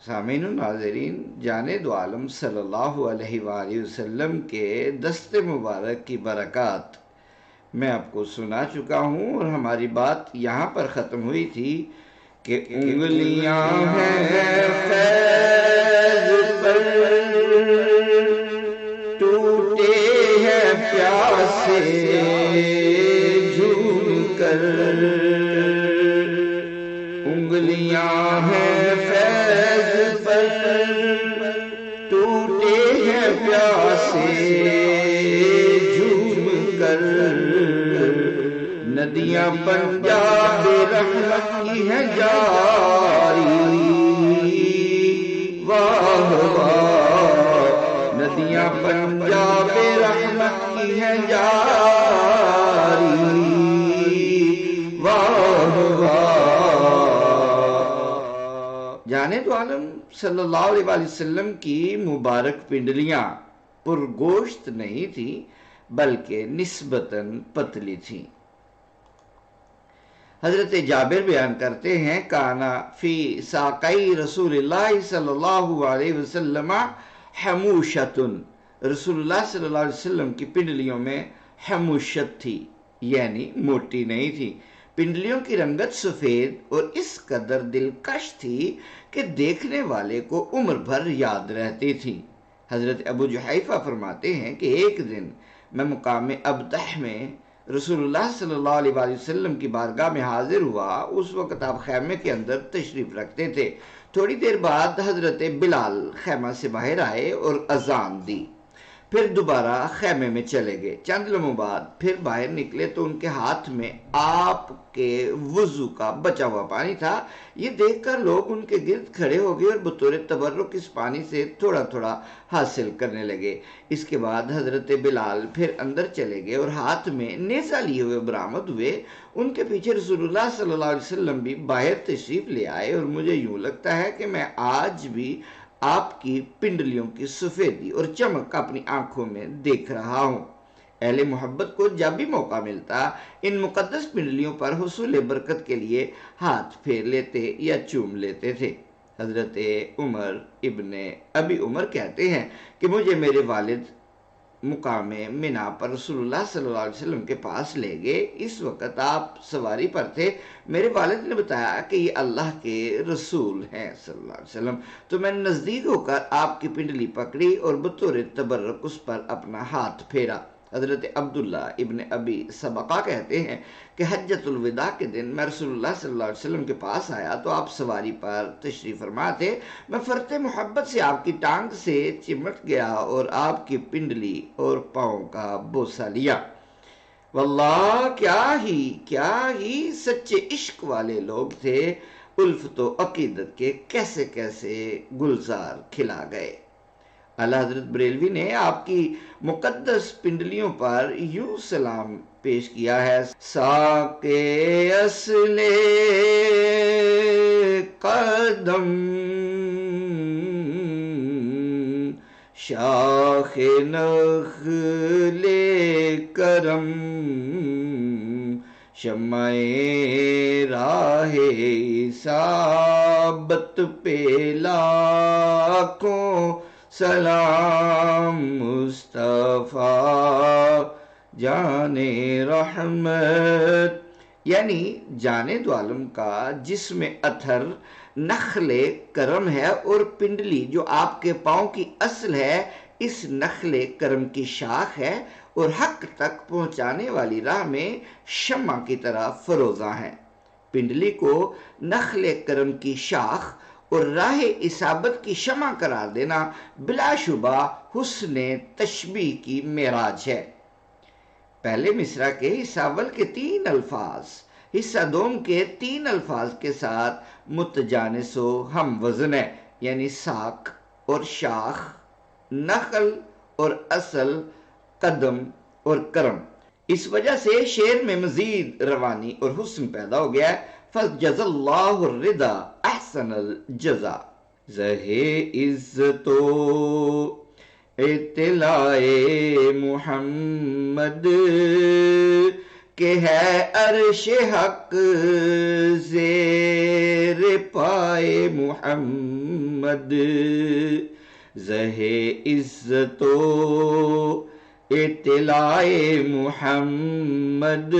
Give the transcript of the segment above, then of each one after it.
سامعین و ناظرین، جانے دو عالم صلی اللہ علیہ وآلہ وسلم کے دست مبارک کی برکات میں آپ کو سنا چکا ہوں، اور ہماری بات یہاں پر ختم ہوئی تھی کہ انگلیاں ہیں فیض پر، ٹوٹے ہیں پیاسے جھوم کر، انگلیاں ہیں فیض پر، ٹوٹے ہیں پیاسے جھوم کر، ندیاں پنجاب رحمت کی ہیں جاری، واہ واہ، ندیاں پنجاب رحمت کی ہیں جاری، واہ واہ۔ جانے دو عالم صلی اللہ علیہ وآلہ وسلم کی مبارک پنڈلیاں پرگوشت نہیں تھی، بلکہ نسبتاً پتلی تھیں۔ حضرت جابر بیان کرتے ہیں، کانا فی ساقی رسول اللہ صلی اللہ علیہ وسلم حموشتن، رسول اللہ صلی اللہ علیہ وسلم کی پنڈلیوں میں حموشت تھی، یعنی موٹی نہیں تھی۔ پنڈلیوں کی رنگت سفید اور اس قدر دلکش تھی کہ دیکھنے والے کو عمر بھر یاد رہتی تھی۔ حضرت ابو جحیفہ فرماتے ہیں کہ ایک دن میں مقام ابطح میں رسول اللہ صلی اللہ علیہ وآلہ وسلم کی بارگاہ میں حاضر ہوا۔ اس وقت آپ خیمے کے اندر تشریف رکھتے تھے۔ تھوڑی دیر بعد حضرت بلال خیمہ سے باہر آئے اور اذان دی، پھر دوبارہ خیمے میں چلے گئے۔ چند لمحوں بعد پھر باہر نکلے تو ان کے ہاتھ میں آپ کے وضو کا بچا ہوا پانی تھا۔ یہ دیکھ کر لوگ ان کے گرد کھڑے ہو گئے اور بطور تبرک اس پانی سے تھوڑا تھوڑا حاصل کرنے لگے۔ اس کے بعد حضرت بلال پھر اندر چلے گئے اور ہاتھ میں نیزہ لیے ہوئے برآمد ہوئے۔ ان کے پیچھے رسول اللہ صلی اللہ علیہ وسلم بھی باہر تشریف لے آئے، اور مجھے یوں لگتا ہے کہ میں آج بھی آپ کی پنڈلیوں کی سفیدی اور چمک اپنی آنکھوں میں دیکھ رہا ہوں۔ اہل محبت کو جب بھی موقع ملتا ان مقدس پنڈلیوں پر حصول برکت کے لیے ہاتھ پھیر لیتے یا چوم لیتے تھے۔ حضرت عمر ابن ابی عمر کہتے ہیں کہ مجھے میرے والد مقام منا پر رسول اللہ صلی اللہ علیہ وسلم کے پاس لے گئے۔ اس وقت آپ سواری پر تھے۔ میرے والد نے بتایا کہ یہ اللہ کے رسول ہیں صلی اللہ علیہ وسلم، تو میں نے نزدیک ہو کر آپ کی پنڈلی پکڑی اور بطور تبرک اس پر اپنا ہاتھ پھیرا۔ حضرت عبداللہ ابن ابی سبقہ کہتے ہیں کہ حجۃ الوداع کے دن میں رسول اللہ صلی اللہ علیہ وسلم کے پاس آیا تو آپ سواری پر تشریف فرما تھے۔ میں فرط محبت سے آپ کی ٹانگ سے چمٹ گیا اور آپ کی پنڈلی اور پاؤں کا بوسہ لیا۔ واللہ کیا ہی سچے عشق والے لوگ تھے، الفت و عقیدت کے کیسے کیسے گلزار کھلا گئے۔ اعلیٰ حضرت بریلوی نے آپ کی مقدس پنڈلیوں پر یوں سلام پیش کیا ہے، ساکے اصل قدم، شاخ نخل کرم، شمع راہ اصابت پہ لاکھوں سلام، مصطفیٰ جان رحمت، یعنی جانے دو عالم کا جسم اطہر نخل کرم ہے، اور پنڈلی جو آپ کے پاؤں کی اصل ہے اس نخل کرم کی شاخ ہے، اور حق تک پہنچانے والی راہ میں شمع کی طرح فروزاں ہے۔ پنڈلی کو نخل کرم کی شاخ اور راہ اصابت کی شمع قرار دینا بلا شبہ حسن تشبیہ کی معراج ہے۔ پہلے مصرع کے حصہ اول کے 3 الفاظ حصہ دوم کے 3 الفاظ کے ساتھ متجانس و ہم وزن ہے، یعنی ساک اور شاخ، نخل اور اصل، قدم اور کرم۔ اس وجہ سے شعر میں مزید روانی اور حسن پیدا ہو گیا ہے۔ فَجَزَى اللَّهُ الرِّضَا احسن الجزا۔ زہِ عزت و اطلاع محمد کہ ہے عرش حق زیر پائے محمد، زہے عزت و اطلاع محمد،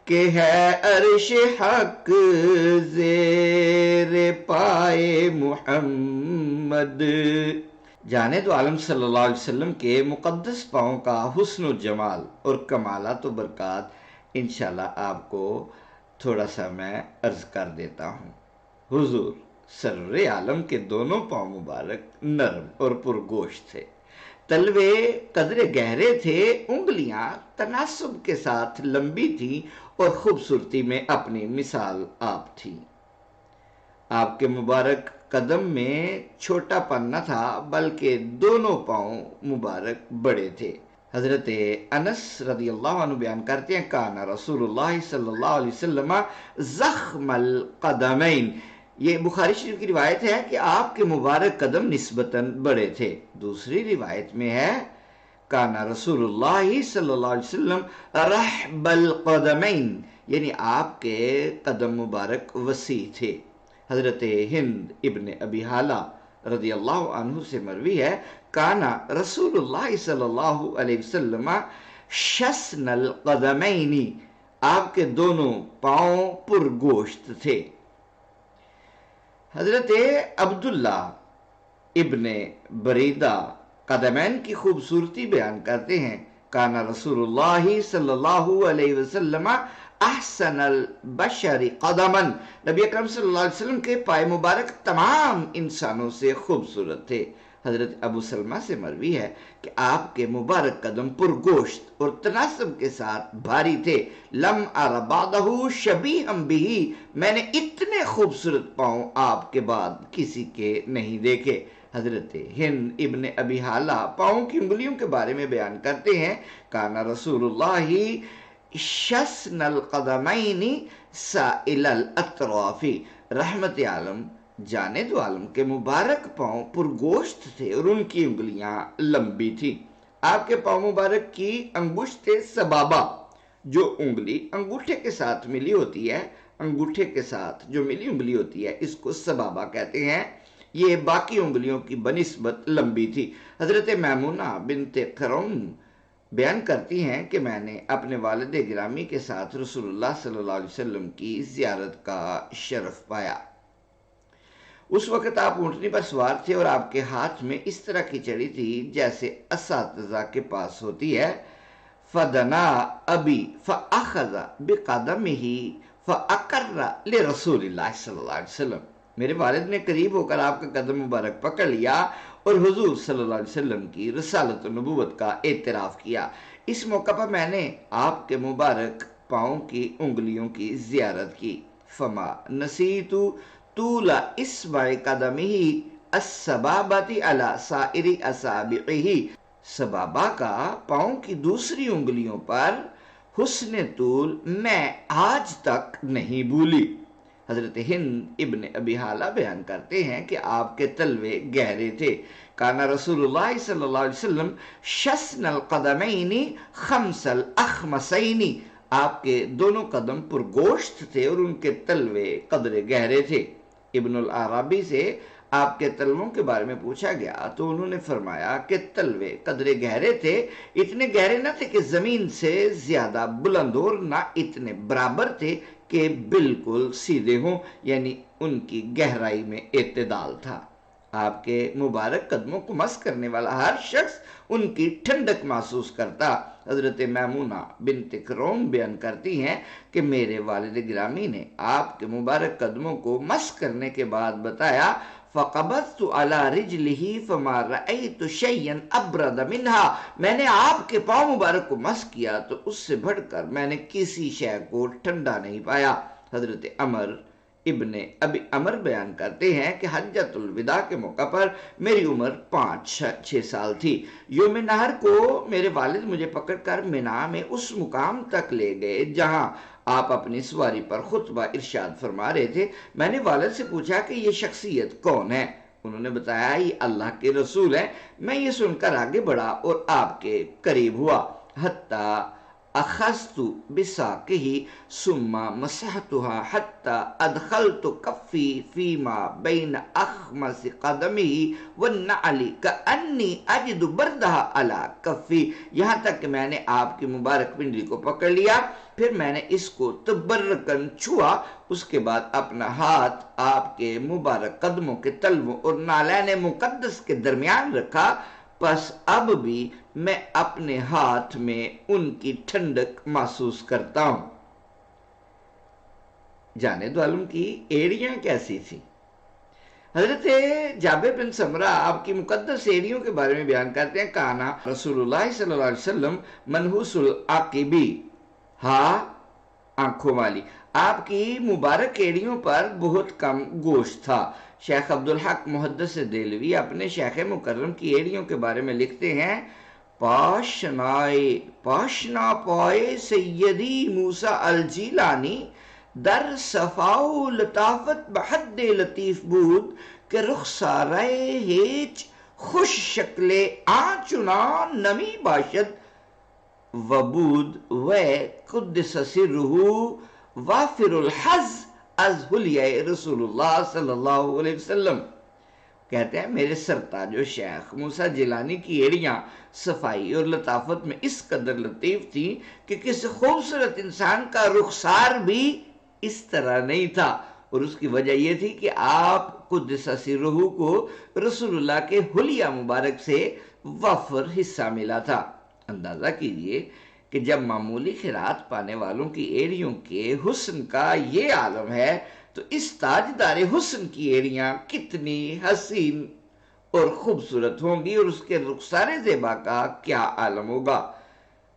کہ ہے عرش حق زیر پائے محمد۔ جانے تو عالم صلی اللہ علیہ وسلم کے مقدس پاؤں کا حسن و جمال اور کمالات و برکات انشاءاللہ آپ کو تھوڑا سا میں عرض کر دیتا ہوں۔ حضور سرور عالم کے دونوں پاؤں مبارک نرم اور پرگوشت تھے، تلوے قدر گہرے تھے، انگلیاں تناسب کے ساتھ لمبی تھیں اور خوبصورتی میں اپنی مثال آپ تھی۔ آپ کے مبارک قدم میں چھوٹا پن نہ تھا بلکہ دونوں پاؤں مبارک بڑے تھے۔ حضرت انس رضی اللہ عنہ بیان کرتے ہیں کانا رسول اللہ صلی اللہ علیہ وسلم زخم القدمین، یہ بخاری شریف کی روایت ہے کہ آپ کے مبارک قدم نسبتاً بڑے تھے۔ دوسری روایت میں ہے کانا رسول اللہ صلی اللہ علیہ وسلم رحب القدمین، یعنی آپ کے قدم مبارک وسیع تھے۔ حضرت ہند ابن ابی حالہ رضی اللہ عنہ سے مروی ہے کانا رسول اللہ صلی اللہ علیہ وسلم شسن القدمین، آپ کے دونوں پاؤں پرگوشت تھے۔ حضرت عبداللہ ابن بریدہ قدمین کی خوبصورتی بیان کرتے ہیں کانا رسول اللہ صلی اللہ علیہ وسلم احسن البشر قدما، نبی اکرم صلی اللہ علیہ وسلم کے پائے مبارک تمام انسانوں سے خوبصورت تھے۔ حضرت ابو سلمہ سے مروی ہے کہ آپ کے مبارک قدم پرگوشت اور تناسب کے ساتھ بھاری تھے۔ لم ار بعدہ شبیہا بہ، میں نے اتنے خوبصورت پاؤں آپ کے بعد کسی کے نہیں دیکھے۔ حضرت ہند ابن ابی حالہ پاؤں کی انگلیوں کے بارے میں بیان کرتے ہیں کانا رسول اللہ شسن القدمین سائل الاطراف، رحمت عالم جانے دو عالم کے مبارک پاؤں پرگوشت تھے اور ان کی انگلیاں لمبی تھیں۔ آپ کے پاؤں مبارک کی انگشت سبابہ، جو انگلی انگوٹھے کے ساتھ ملی ہوتی ہے، انگوٹھے کے ساتھ جو ملی انگلی ہوتی ہے اس کو سبابہ کہتے ہیں، یہ باقی انگلیوں کی بنسبت لمبی تھی۔ حضرت میمونہ بنت خرم بیان کرتی ہیں کہ میں نے اپنے والد گرامی کے ساتھ رسول اللہ صلی اللہ علیہ وسلم کی زیارت کا شرف پایا۔ اس وقت آپ اونٹنی پر سوار تھے اور آپ کے ہاتھ میں اس طرح کی چڑی تھی جیسے اساتذہ کے پاس ہوتی ہے۔ فدنا ابی فاخذ بقدمہ فاقر لرسول اللہ صلی اللہ علیہ وسلم، میرے والد نے قریب ہو کر آپ کا قدم مبارک پکڑ لیا اور حضور صلی اللہ علیہ وسلم کی رسالت و نبوت کا اعتراف کیا۔ اس موقع پر میں نے آپ کے مبارک پاؤں کی انگلیوں کی زیارت کی۔ فما نسیت طول اصبع قدمہ السبابۃ علی سائر اصابعہ، سبابہ کا پاؤں کی دوسری انگلیوں پر حسن طول میں آج تک نہیں بھولی۔ حضرت ہند ابن ابی حالہ بیان کرتے ہیں کہ آپ کے تلوے گہرے تھے۔ کانا رسول اللہ صلی اللہ علیہ وسلم شسن القدمین خمس الاخمسین، آپ کے دونوں قدم پرگوشت تھے اور ان کے تلوے قدر گہرے تھے۔ ابن العربی سے آپ کے تلووں کے بارے میں پوچھا گیا تو انہوں نے فرمایا کہ تلوے قدر گہرے تھے، اتنے گہرے نہ تھے کہ زمین سے زیادہ بلند اور نہ اتنے برابر تھے کہ بالکل سیدھے ہوں، یعنی ان کی گہرائی میں اعتدال تھا۔ آپ کے مبارک قدموں کو مس کرنے والا ہر شخص ان کی ٹھنڈک محسوس کرتا۔ حضرت میمونہ بنت خروم بیان کرتی ہیں کہ میرے والد گرامی نے آپ کے مبارک قدموں کو مس کرنے کے بعد بتایا فَقَبَضْتُ عَلَى رِجْلِهِ فَمَا رَأَيْتُ شَيْئًا أَبْرَدَ مِنْهَا، میں نے آپ کے پاؤں مبارک کو مس کیا تو اس سے بڑھ کر میں نے کسی شے کو ٹھنڈا نہیں پایا۔ حضرت عمر ابن ابی عمر بیان کرتے ہیں کہ حجۃ الوداع کے موقع پر میری عمر 5-6 سال تھی۔ یوم نہر کو میرے والد مجھے پکڑ کر مینا میں اس مقام تک لے گئے جہاں آپ اپنی سواری پر خطبہ ارشاد فرما رہے تھے۔ میں نے والد سے پوچھا کہ یہ شخصیت کون ہے؟ انہوں نے بتایا یہ اللہ کے رسول ہے۔ میں یہ سن کر آگے بڑھا اور آپ کے قریب ہوا، حتیٰ اخذت بساقه ثم مسحتها حتى ادخلت کفی فيما بين اخمص قدمه والنعل كأني اجد بردها على کفی، یہاں تک کہ میں نے آپ کی مبارک پنڈلی کو پکڑ لیا، پھر میں نے اس کو تبرکن چھوا، اس کے بعد اپنا ہاتھ آپ کے مبارک قدموں کے تلووں اور نالین مقدس کے درمیان رکھا، پس اب بھی میں اپنے ہاتھ میں ان کی ٹھنڈک محسوس کرتا ہوں۔ جانے دو عالم کی ایڑیاں کیسی تھی؟ حضرت جابر بن سمرہ آپ کی مقدس ایڑیوں کے بارے میں بیان کرتے ہیں، کانا رسول اللہ صلی اللہ علیہ وسلم منحوس العاقبی، ہاں آنکھوں والی، آپ کی مبارک ایڑیوں پر بہت کم گوشت تھا۔ شیخ عبدالحق محدث دہلوی اپنے شیخ مکرم کی ایڑیوں کے بارے میں لکھتے ہیں، پاشنا پائے سیدی موسیٰ الجیلانی در صفاؤ لطافت بحد لطیف بود کہ رخسارے ہیچ خوش شکل آنچنا نمی باشد وبود و قدس سرہ وافر الحظ از حلیہ رسول اللہ صلی اللہ علیہ وسلم۔ کہتے ہیں میرے سرتاج و شیخ موسیٰ جیلانی کی ایڑیاں صفائی اور لطافت میں اس قدر لطیف تھی کہ کسی خوبصورت انسان کا رخسار بھی اس طرح نہیں تھا، اور اس کی وجہ یہ تھی کہ آپ قدس سرہ کو رسول اللہ کے حلیہ مبارک سے وافر حصہ ملا تھا۔ اندازہ کیجئے کہ جب معمولی خیرات پانے والوں کی ایڑیوں کے حسن کا یہ عالم ہے تو اس تاجدار حسن کی ایڑیاں کتنی حسین اور خوبصورت ہوں گی، اور اس کے رخسار زیبا کا کیا عالم ہوگا۔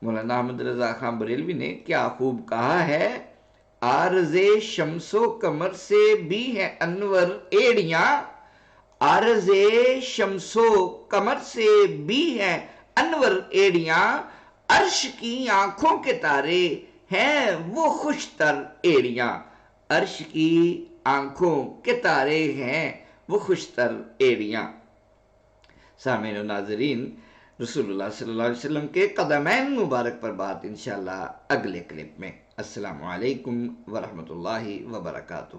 مولانا احمد رضا خان بریلوی نے کیا خوب کہا ہے، عارض شمس و قمر سے بھی ہیں انور ایڑیاں، عارض شمس و قمر سے بھی ہیں انور ایڑیاں، عرش کی آنکھوں کے تارے ہیں وہ خوشتر ایڑیاں، عرش کی آنکھوں کے تارے ہیں وہ خوشتر ایڑیاں۔ سامعین و ناظرین، رسول اللہ صلی اللہ علیہ وسلم کے قدمین مبارک پر بات انشاءاللہ اگلے کلپ میں۔ السلام علیکم ورحمۃ اللہ وبرکاتہ۔